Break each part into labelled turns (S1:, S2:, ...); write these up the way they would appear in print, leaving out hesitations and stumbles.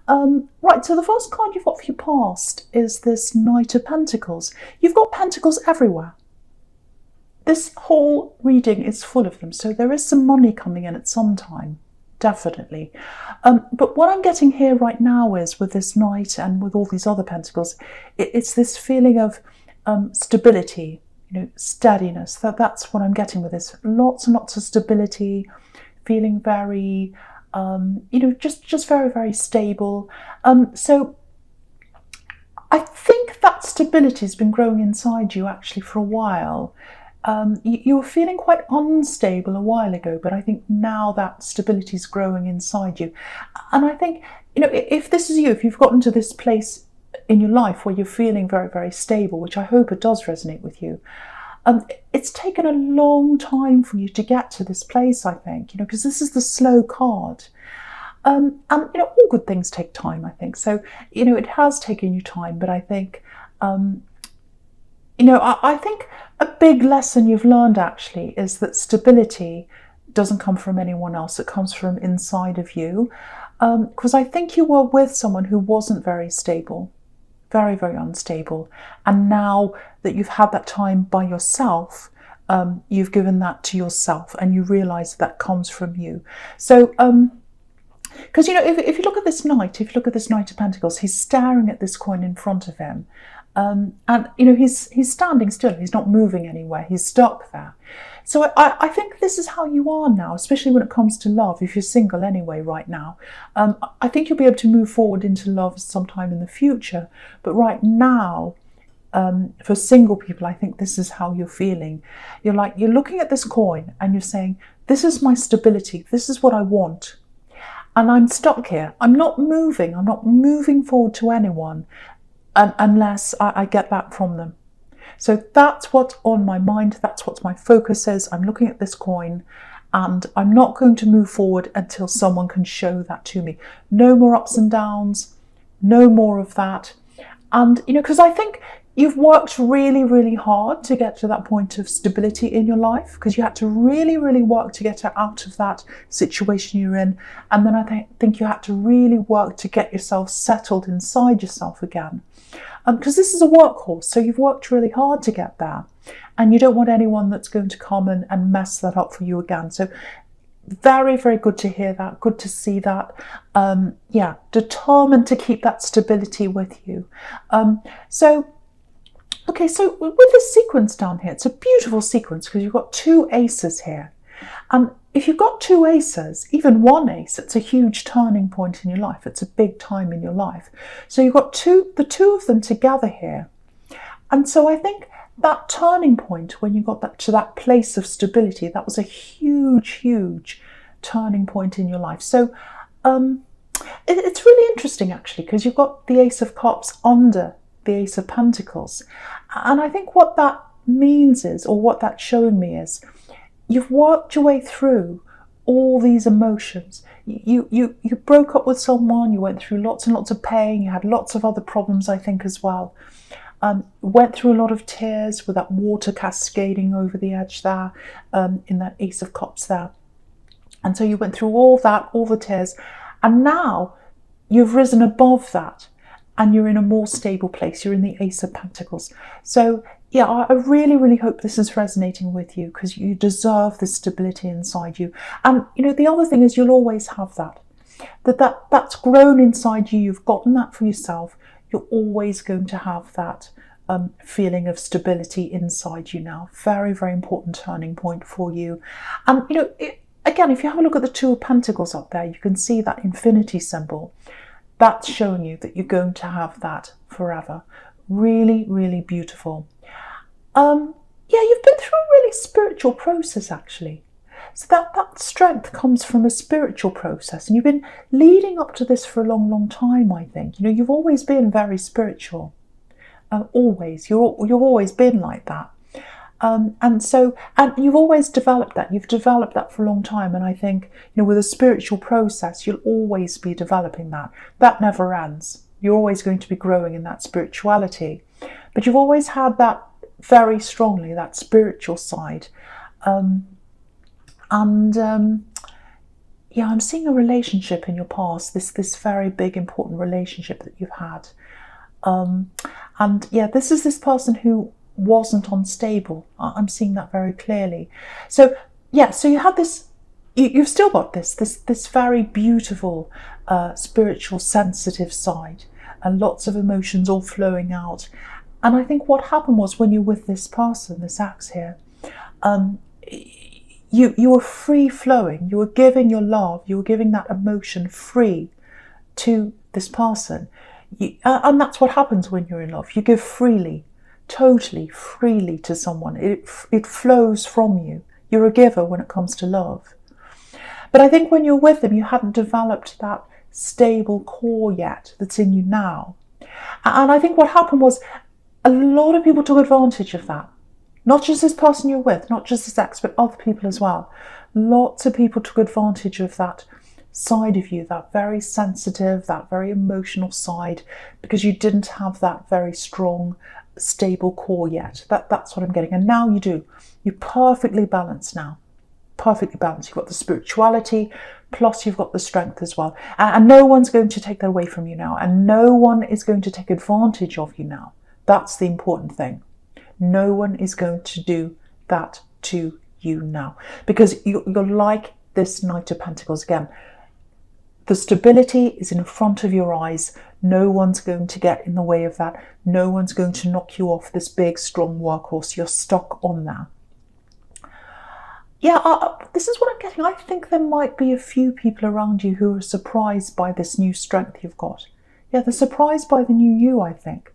S1: Right, so the first card you've got for your past is this Knight of Pentacles. You've got pentacles everywhere. This whole reading is full of them, so there is some money coming in at some time, definitely. But what I'm getting here right now is, with this Knight and with all these other pentacles, it's this feeling of stability, steadiness. That's what I'm getting with this. Lots and lots of stability, feeling very, just very, very stable. So I think that stability has been growing inside you actually for a while. You were feeling quite unstable a while ago, but I think now that stability is growing inside you. And I think, if this is you, if you've gotten to this place in your life where you're feeling very, very stable, which I hope it does resonate with you, it's taken a long time for you to get to this place, I think, because this is the slow card. And, all good things take time, I think. So, it has taken you time, but I think, I think a big lesson you've learned actually is that stability doesn't come from anyone else. It comes from inside of you. Because I think you were with someone who wasn't very stable, very, very unstable. And now that you've had that time by yourself, you've given that to yourself and you realise that comes from you. So, because, if you look at this Knight, if you look at this Knight of Pentacles, he's staring at this coin in front of him. And, he's standing still. He's not moving anywhere. He's stuck there. So I think this is how you are now, especially when it comes to love, if you're single anyway right now. I think you'll be able to move forward into love sometime in the future. But right now, for single people, I think this is how you're feeling. You're looking at this coin and you're saying, this is my stability. This is what I want. And I'm stuck here. I'm not moving. I'm not moving forward to anyone unless I get that from them. So that's what's on my mind. That's what my focus is. I'm looking at this coin and I'm not going to move forward until someone can show that to me. No more ups and downs. No more of that. And, because I think you've worked really, really hard to get to that point of stability in your life, because you had to really, really work to get out of that situation you're in. And then I think you had to really work to get yourself settled inside yourself again. Because this is a workhorse, so you've worked really hard to get there. And you don't want anyone that's going to come and mess that up for you again. So very, very good to hear that. Good to see that. Determined to keep that stability with you. Okay, so with this sequence down here, it's a beautiful sequence because you've got two aces here. And if you've got two aces, even one ace, it's a huge turning point in your life. It's a big time in your life. So you've got the two of them together here. And so I think that turning point, when you got to that place of stability, that was a huge, huge turning point in your life. So it's really interesting, actually, because you've got the Ace of Cups under the Ace of Pentacles. And I think what that means is, or what that's showing me is, you've worked your way through all these emotions. You broke up with someone, you went through lots and lots of pain, you had lots of other problems, I think, as well. Went through a lot of tears with that water cascading over the edge there, in that Ace of Cups there. And so you went through all that, all the tears, and now you've risen above that and you're in a more stable place. You're in the Ace of Pentacles. So yeah, I really, really hope this is resonating with you, because you deserve this stability inside you. And, the other thing is, you'll always have that. That's grown inside you. You've gotten that for yourself. You're always going to have that feeling of stability inside you now. Very, very important turning point for you. And, again, if you have a look at the Two of Pentacles up there, you can see that infinity symbol. That's showing you that you're going to have that forever. Really, really beautiful. You've been through a really spiritual process, actually. So that strength comes from a spiritual process. And you've been leading up to this for a long, long time, I think. You've always been very spiritual. Always. You've always been like that. And you've always developed that. You've developed that for a long time. And I think, with a spiritual process, you'll always be developing that. That never ends. You're always going to be growing in that spirituality. But you've always had that very strongly, that spiritual side. yeah, I'm seeing a relationship in your past, this very big, important relationship that you've had. And yeah, this is this person who wasn't unstable. I'm seeing that very clearly. So yeah, so you had this, you've still got this very beautiful, spiritual, sensitive side, and lots of emotions all flowing out. And I think what happened was, when you're with this person, this axe here, you were free flowing. You were giving your love. You were giving that emotion free to this person. And that's what happens when you're in love. You give freely, totally freely to someone. It flows from you. You're a giver when it comes to love. But I think when you're with them, you haven't developed that stable core yet that's in you now. And I think what happened was, a lot of people took advantage of that. Not just this person you're with, not just this ex, but other people as well. Lots of people took advantage of that side of you, that very sensitive, that very emotional side, because you didn't have that very strong, stable core yet. That's what I'm getting. And now you do. You're perfectly balanced now. Perfectly balanced. You've got the spirituality, plus you've got the strength as well. And no one's going to take that away from you now. And no one is going to take advantage of you now. That's the important thing. No one is going to do that to you now, because you're like this Knight of Pentacles again. The stability is in front of your eyes. No one's going to get in the way of that. No one's going to knock you off this big, strong workhorse. You're stuck on that. Yeah, this is what I'm getting. I think there might be a few people around you who are surprised by this new strength you've got. Yeah, they're surprised by the new you, I think.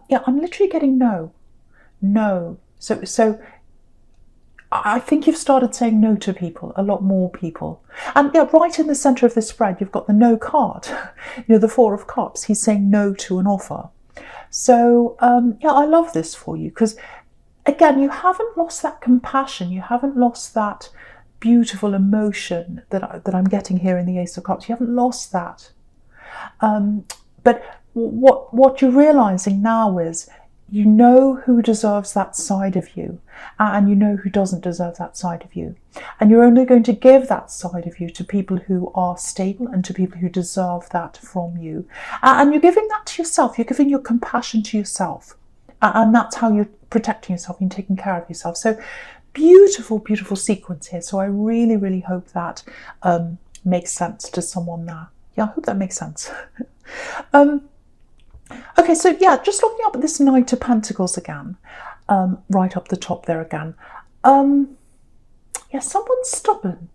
S1: Yeah, I'm literally getting no. No. So I think you've started saying no to people, a lot more people. And yeah, right in the centre of this spread, you've got the no card. The Four of Cups. He's saying no to an offer. So yeah, I love this for you, because again, you haven't lost that compassion. You haven't lost that beautiful emotion that I'm getting here in the Ace of Cups. You haven't lost that. But what you're realising now is, you know who deserves that side of you, and you know who doesn't deserve that side of you. And you're only going to give that side of you to people who are stable and to people who deserve that from you. And you're giving that to yourself. You're giving your compassion to yourself. And that's how you're protecting yourself and taking care of yourself. So beautiful, beautiful sequence here. So I really, really hope that makes sense to someone now. Yeah, I hope that makes sense. Okay, so yeah, just looking up at this Knight of Pentacles again, right up the top there again. Yeah, someone's stubborn.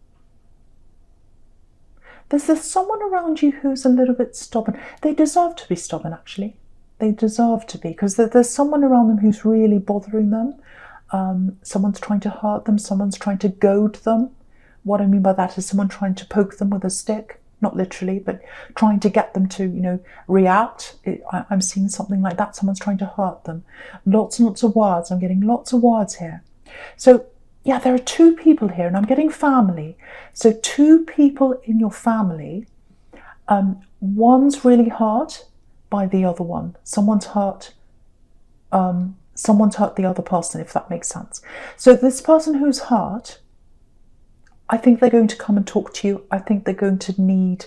S1: There's someone around you who's a little bit stubborn. They deserve to be stubborn, actually. They deserve to be, because there's someone around them who's really bothering them. Someone's trying to hurt them. Someone's trying to goad them. What I mean by that is someone trying to poke them with a stick. Not literally, but trying to get them to, react. I'm seeing something like that. Someone's trying to hurt them. Lots and lots of words. I'm getting lots of words here. So, yeah, there are two people here, and I'm getting family. So two people in your family. One's really hurt by the other one. Someone's hurt the other person, if that makes sense. So this person who's hurt, I think they're going to come and talk to you. I think they're going to need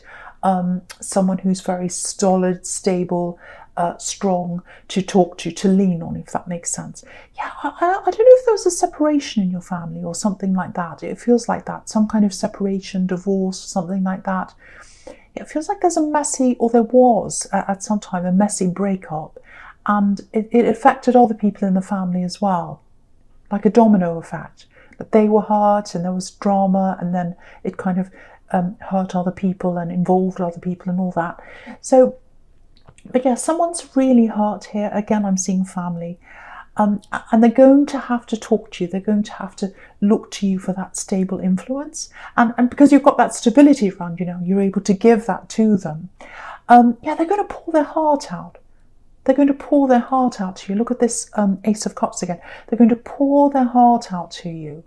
S1: someone who's very solid, stable, strong to talk to lean on, if that makes sense. Yeah, I don't know if there was a separation in your family or something like that. It feels like that. Some kind of separation, divorce, something like that. It feels like there's a messy, or there was at some time, a messy breakup. And it affected other people in the family as well. Like a domino effect. That they were hurt and there was drama, and then it kind of hurt other people and involved other people and all that. So, but yeah, someone's really hurt here. Again, I'm seeing family. And they're going to have to talk to you. They're going to have to look to you for that stable influence. And because you've got that stability around you now, you're able to give that to them. Yeah, they're going to pour their heart out. They're going to pour their heart out to you. Look at this Ace of Cups again. They're going to pour their heart out to you.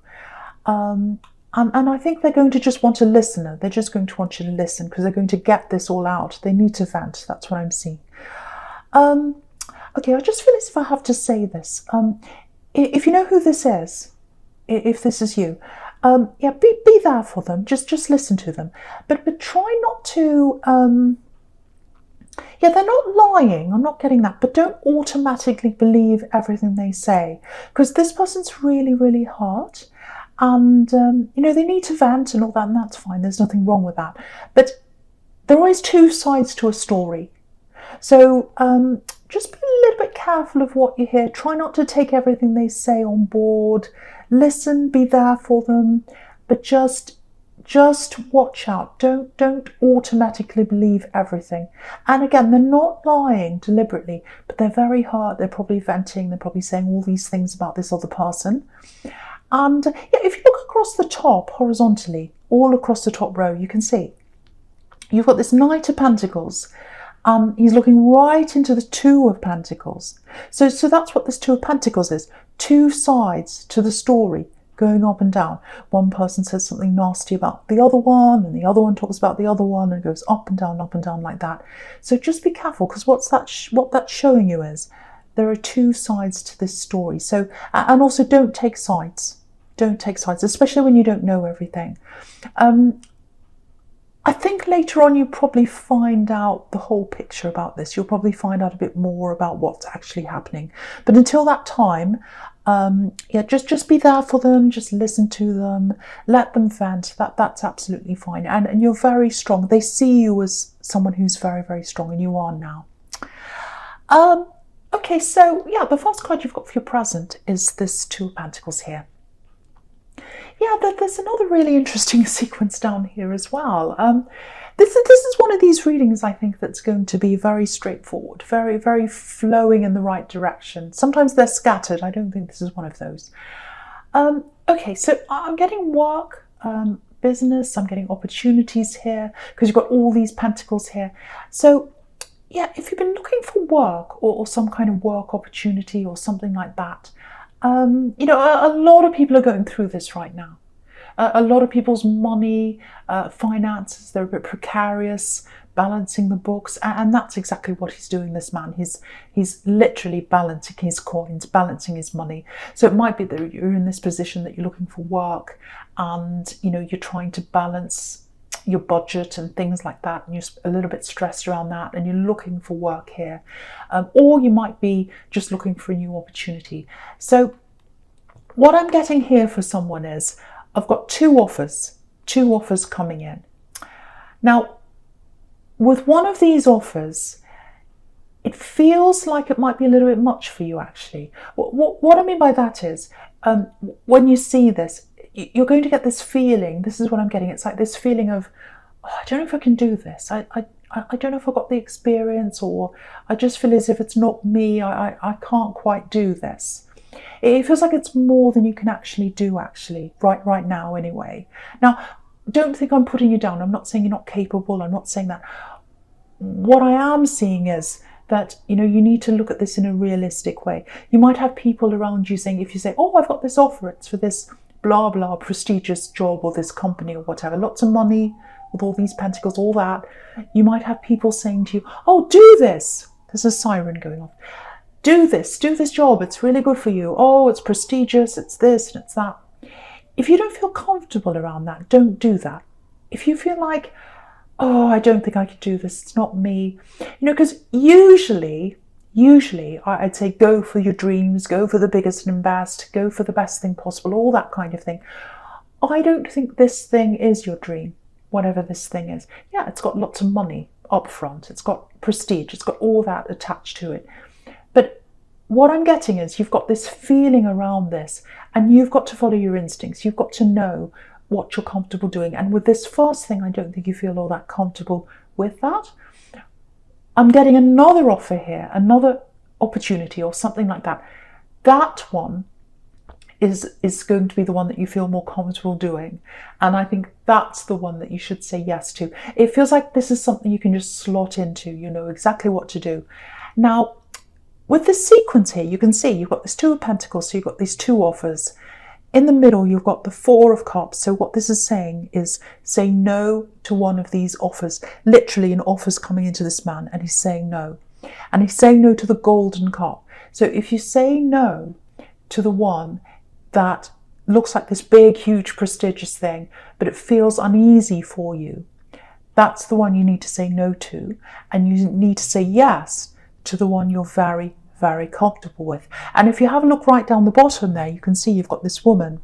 S1: And I think they're going to just want a listener. They're just going to want you to listen, because they're going to get this all out. They need to vent. That's what I'm seeing. Okay, I just feel as if I have to say this. If you know who this is, if this is you, Yeah, be there for them. Just listen to them, but try not to. Yeah, they're not lying. I'm not getting that, but don't automatically believe everything they say, because this person's really, really hurt, and they need to vent and all that, and that's fine. There's nothing wrong with that, but there are always two sides to a story. So just be a little bit careful of what you hear. Try not to take everything they say on board. Listen, be there for them, but just watch out. Don't automatically believe everything. And again, they're not lying deliberately, but they're very hurt. They're probably venting. They're probably saying all these things about this other person. And yeah, if you look across the top horizontally, all across the top row, you can see you've got this Knight of Pentacles. He's looking right into the Two of Pentacles. So that's what this Two of Pentacles is. Two sides to the story going up and down. One person says something nasty about the other one, and the other one talks about the other one, and it goes up and down like that. So just be careful, because what that's showing you is there are two sides to this story. So, and also don't take sides. Don't take sides, especially when you don't know everything. I think later on you probably find out the whole picture about this. You'll probably find out a bit more about what's actually happening. But until that time, yeah, just be there for them. Just listen to them. Let them vent. That's absolutely fine. And you're very strong. They see you as someone who's very, very strong, and you are now. Okay, so yeah, the first card you've got for your present is this Two of Pentacles here. Yeah, there's another really interesting sequence down here as well. This is one of these readings, I think, that's going to be very straightforward, very, very flowing in the right direction. Sometimes they're scattered. I don't think this is one of those. Okay, so I'm getting work, business, I'm getting opportunities here, because you've got all these pentacles here. So yeah, if you've been looking for work or some kind of work opportunity or something like that, a lot of people are going through this right now. A lot of people's money, finances, they're a bit precarious, balancing the books, and that's exactly what he's doing, this man. He's literally balancing his coins, balancing his money. So it might be that you're in this position that you're looking for work, and you're trying to balance your budget and things like that, and you're a little bit stressed around that, and you're looking for work here, or you might be just looking for a new opportunity. So what I'm getting here for someone is I've got two offers coming in. Now, with one of these offers, it feels like it might be a little bit much for you, actually. What I mean by that is, when you see this, you're going to get this feeling. This is what I'm getting. It's like this feeling of, oh, I don't know if I can do this. I don't know if I've got the experience, or I just feel as if it's not me. I can't quite do this. It feels like it's more than you can actually do, right now anyway. Now, don't think I'm putting you down. I'm not saying you're not capable. I'm not saying that. What I am seeing is that, you need to look at this in a realistic way. You might have people around you saying, if you say, oh, I've got this offer, it's for this blah, blah, prestigious job or this company or whatever, lots of money with all these pentacles, all that. You might have people saying to you, oh, do this. There's a siren going off. Do this job, it's really good for you. Oh, it's prestigious, it's this and it's that. If you don't feel comfortable around that, don't do that. If you feel like, oh, I don't think I could do this, it's not me. Because usually I'd say go for your dreams, go for the biggest and best, go for the best thing possible, all that kind of thing. I don't think this thing is your dream, whatever this thing is. Yeah, it's got lots of money up front, it's got prestige, it's got all that attached to it. But what I'm getting is you've got this feeling around this, and you've got to follow your instincts. You've got to know what you're comfortable doing. And with this first thing, I don't think you feel all that comfortable with that. I'm getting another offer here, another opportunity or something like that. That one is going to be the one that you feel more comfortable doing. And I think that's the one that you should say yes to. It feels like this is something you can just slot into. You know exactly what to do. Now, with this sequence here, you can see you've got this Two of Pentacles, so you've got these two offers. In the middle, you've got the Four of Cups. So what this is saying is say no to one of these offers. Literally an offer's coming into this man and he's saying no. And he's saying no to the Golden Cup. So if you say no to the one that looks like this big, huge, prestigious thing, but it feels uneasy for you, that's the one you need to say no to, and you need to say yes to the one you're very, very comfortable with. And if you have a look right down the bottom there, you can see you've got this woman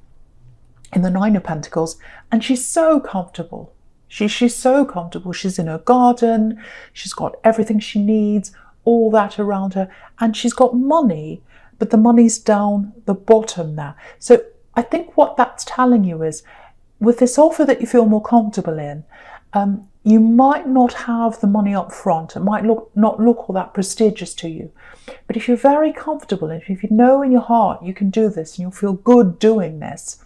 S1: in the Nine of Pentacles, and she's so comfortable. She's so comfortable. She's in her garden, she's got everything she needs, all that around her, and she's got money, but the money's down the bottom there. So I think what that's telling you is, with this offer that you feel more comfortable in, you might not have the money up front. It might not look all that prestigious to you. But if you're very comfortable, and if you know in your heart you can do this and you'll feel good doing this,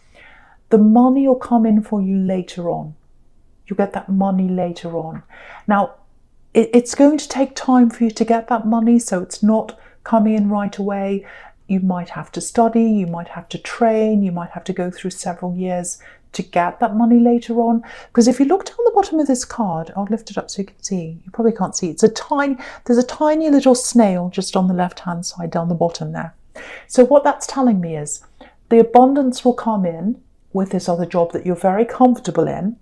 S1: the money will come in for you later on. You'll get that money later on. Now, it's going to take time for you to get that money, so it's not coming in right away. You might have to study, you might have to train, you might have to go through several years to get that money later on. Because if you look down the bottom of this card, I'll lift it up so you can see. You probably can't see. There's a tiny little snail just on the left-hand side down the bottom there. So what that's telling me is the abundance will come in with this other job that you're very comfortable in,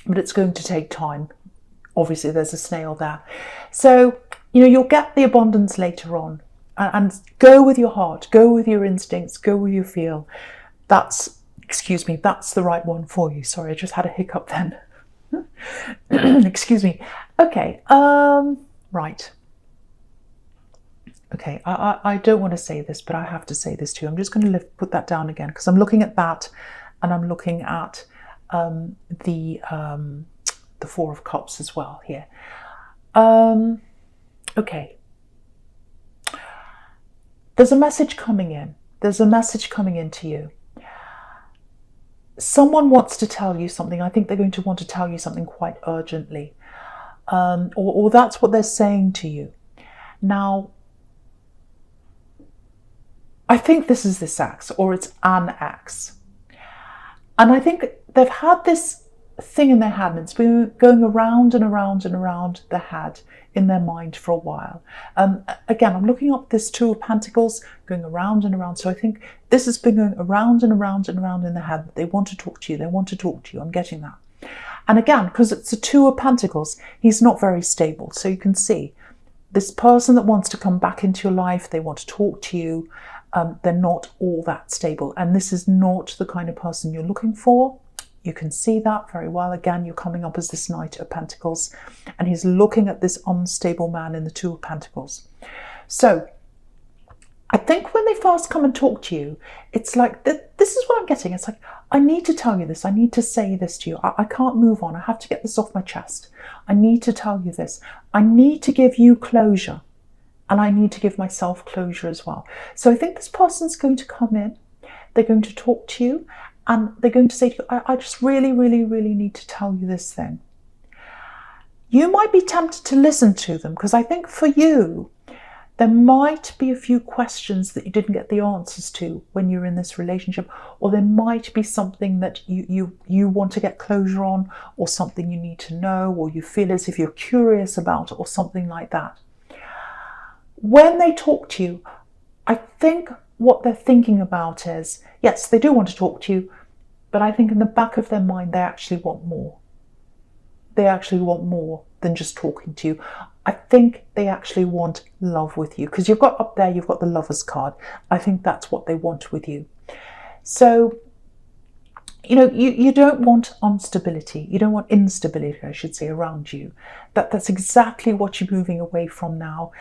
S1: but it's going to take time. Obviously, there's a snail there. So, you'll get the abundance later on. And go with your heart, go with your instincts, go with your feel. That's the right one for you. Sorry, I just had a hiccup then. Excuse me. Okay, right. Okay, I don't want to say this, but I have to say this to you. I'm just going to put that down again, because I'm looking at that, and I'm looking at the Four of Cups as well here. Okay. There's a message coming in. There's a message coming in to you. Someone wants to tell you something. I think they're going to want to tell you something quite urgently. Or that's what they're saying to you. Now, I think this is this ex, or it's an ex. And I think they've had this thing in their head, and it's been going around and around and around their head, in their mind for a while. Again, I'm looking up this Two of Pentacles going around and around. So I think this has been going around and around and around in their head. They want to talk to you. They want to talk to you. I'm getting that. And again, because it's a Two of Pentacles, he's not very stable. So you can see this person that wants to come back into your life, they want to talk to you. They're not all that stable. And this is not the kind of person you're looking for. You can see that very well. Again, you're coming up as this Knight of Pentacles, and he's looking at this unstable man in the Two of Pentacles. So I think when they first come and talk to you, it's like, this is what I'm getting. It's like, I need to tell you this. I need to say this to you. I can't move on. I have to get this off my chest. I need to tell you this. I need to give you closure, and I need to give myself closure as well. So I think this person's going to come in. They're going to talk to you, and they're going to say to you, I just really, really, really need to tell you this thing. You might be tempted to listen to them, because I think for you, there might be a few questions that you didn't get the answers to when you're in this relationship, or there might be something that you want to get closure on, or something you need to know, or you feel as if you're curious about it, or something like that. When they talk to you, I think what they're thinking about is, yes, they do want to talk to you, but I think in the back of their mind, they actually want more. They actually want more than just talking to you. I think they actually want love with you, because you've got up there, you've got the Lover's card. I think that's what they want with you. So, you don't want instability. You don't want instability, I should say, around you. That's exactly what you're moving away from now.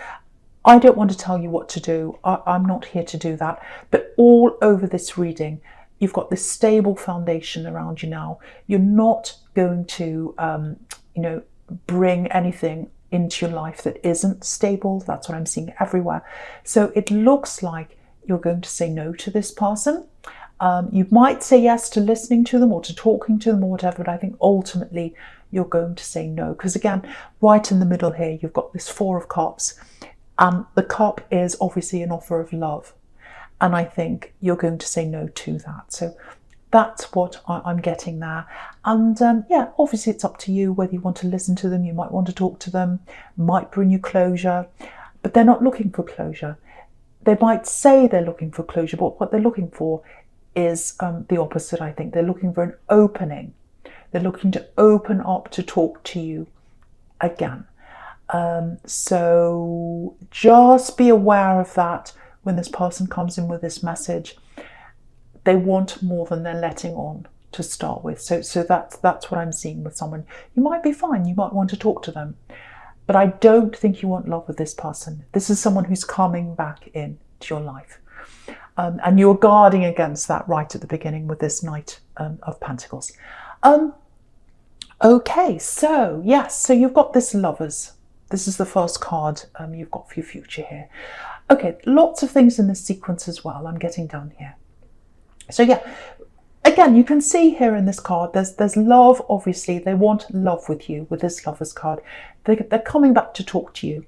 S1: I don't want to tell you what to do. I'm not here to do that. But all over this reading, you've got this stable foundation around you now. You're not going to, bring anything into your life that isn't stable. That's what I'm seeing everywhere. So it looks like you're going to say no to this person. You might say yes to listening to them or to talking to them or whatever, but I think ultimately you're going to say no. Because again, right in the middle here, you've got this Four of Cups. The cup is obviously an offer of love. And I think you're going to say no to that. So that's what I'm getting there. And yeah, obviously it's up to you whether you want to listen to them. You might want to talk to them, might bring you closure, but they're not looking for closure. They might say they're looking for closure, but what they're looking for is the opposite, I think. They're looking for an opening. They're looking to open up to talk to you again. So just be aware of that when this person comes in with this message. They want more than they're letting on to start with. So that's what I'm seeing with someone. You might be fine. You might want to talk to them. But I don't think you want love with this person. This is someone who's coming back into your life. And you're guarding against that right at the beginning with this Knight of Pentacles. Okay, so yes, so you've got this Lovers. This is the first card you've got for your future here. Okay, lots of things in this sequence as well. I'm getting down here. So yeah, again, you can see here in this card, there's love, obviously. They want love with you with this Lovers card. They're coming back to talk to you.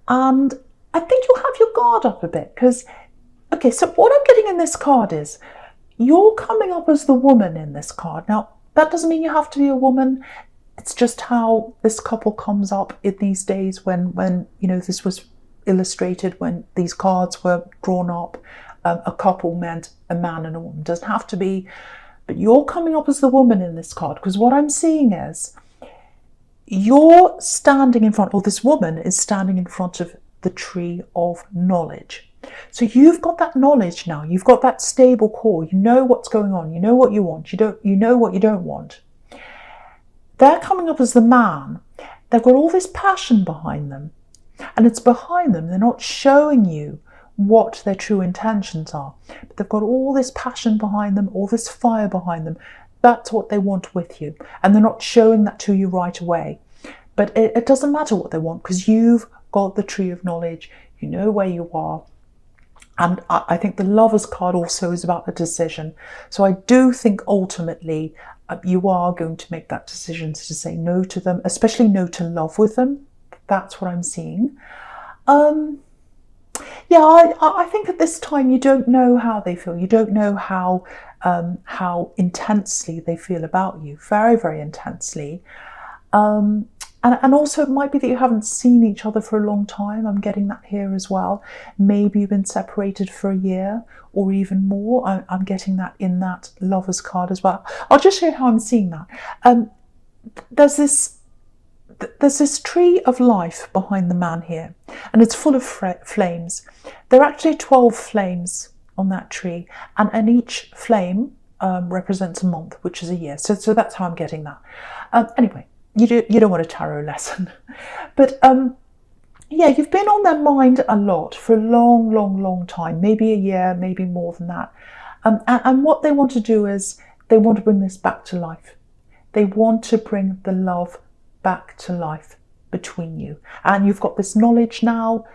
S1: And I think you'll have your guard up a bit because, okay, so what I'm getting in this card is you're coming up as the woman in this card. Now, that doesn't mean you have to be a woman. It's just how this couple comes up in these days when you know, this was illustrated, when these cards were drawn up. A couple meant a man and a woman. It doesn't have to be, but you're coming up as the woman in this card because what I'm seeing is you're standing in front, or this woman is standing in front of the tree of knowledge. So you've got that knowledge now. You've got that stable core. You know what's going on. You know what you want. You know what you don't want. They're coming up as the man. They've got all this passion behind them, and it's behind them. They're not showing you what their true intentions are, but they've got all this passion behind them, all this fire behind them. That's what they want with you, and they're not showing that to you right away. But it doesn't matter what they want because you've got the tree of knowledge. You know where you are. And I think the Lovers card also is about a decision. So I do think ultimately you are going to make that decision to say no to them, especially no to love with them. That's what I'm seeing. Yeah, I think at this time you don't know how they feel. You don't know how intensely they feel about you. Very, very intensely. And also it might be that you haven't seen each other for a long time. I'm getting that here as well. Maybe you've been separated for a year or even more. I'm getting that in that Lovers card as well. I'll just show you how I'm seeing that. There's this tree of life behind the man here, and it's full of flames. There are actually 12 flames on that tree, and each flame represents a month, which is a year. So that's how I'm getting that. Anyway, you don't want a tarot lesson, but yeah, you've been on their mind a lot for a long, long, long time, maybe a year, maybe more than that. And what they want to do is they want to bring this back to life. They want to bring the love back to life between you, and you've got this knowledge now.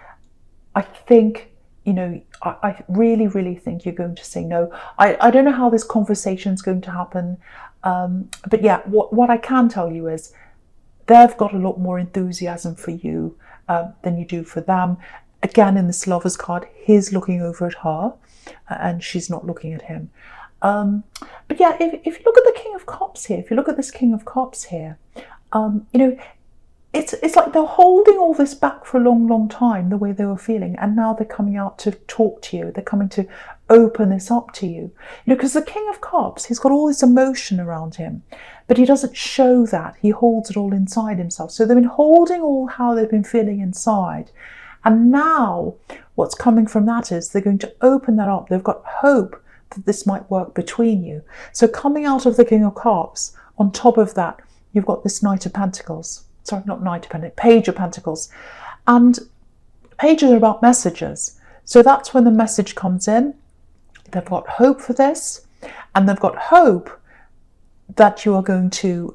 S1: I think, you know, I really, really think you're going to say no. I don't know how this conversation is going to happen, but yeah, what I can tell you is they've got a lot more enthusiasm for you than you do for them. Again, in this Lovers card, he's looking over at her and she's not looking at him. But yeah, if you look at the King of Cups here, if you look at this King of Cups here, you know, it's like they're holding all this back for a long, long time, the way they were feeling, and now they're coming out to talk to you. They're coming to open this up to you. You know, because the King of Cups, he's got all this emotion around him, but he doesn't show that. He holds it all inside himself. So they've been holding all how they've been feeling inside. And now what's coming from that is they're going to open that up. They've got hope that this might work between you. So coming out of the King of Cups, on top of that, you've got this Knight of Pentacles. Sorry, not Knight of Pentacles, Page of Pentacles. And pages are about messages. So that's when the message comes in. They've got hope for this, and they've got hope that you are going to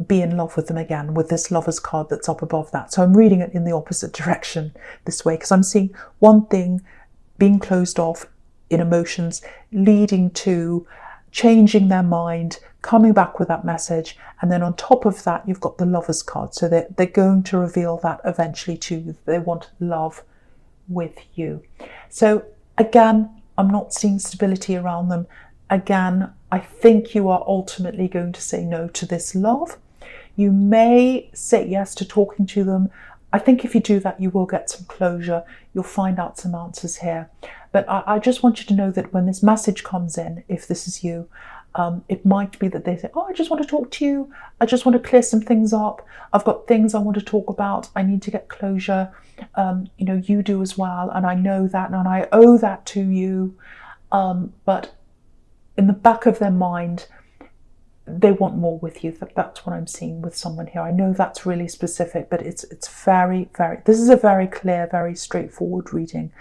S1: be in love with them again with this Lovers card that's up above that. So I'm reading it in the opposite direction this way, because I'm seeing one thing being closed off in emotions, leading to changing their mind, coming back with that message, and then on top of that you've got the Lovers card. So they're going to reveal that eventually to you. They want love with you. So again, I'm not seeing stability around them. Again, I think you are ultimately going to say no to this love. You may say yes to talking to them. I think if you do that, you will get some closure. You'll find out some answers here. But I just want you to know that when this message comes in, if this is you, it might be that they say, oh, I just want to talk to you. I just want to clear some things up. I've got things I want to talk about. I need to get closure. You do as well. And I know that, and I owe that to you. But in the back of their mind, they want more with you. That's what I'm seeing with someone here. I know that's really specific, but it's very, very, this is a very clear, very straightforward reading.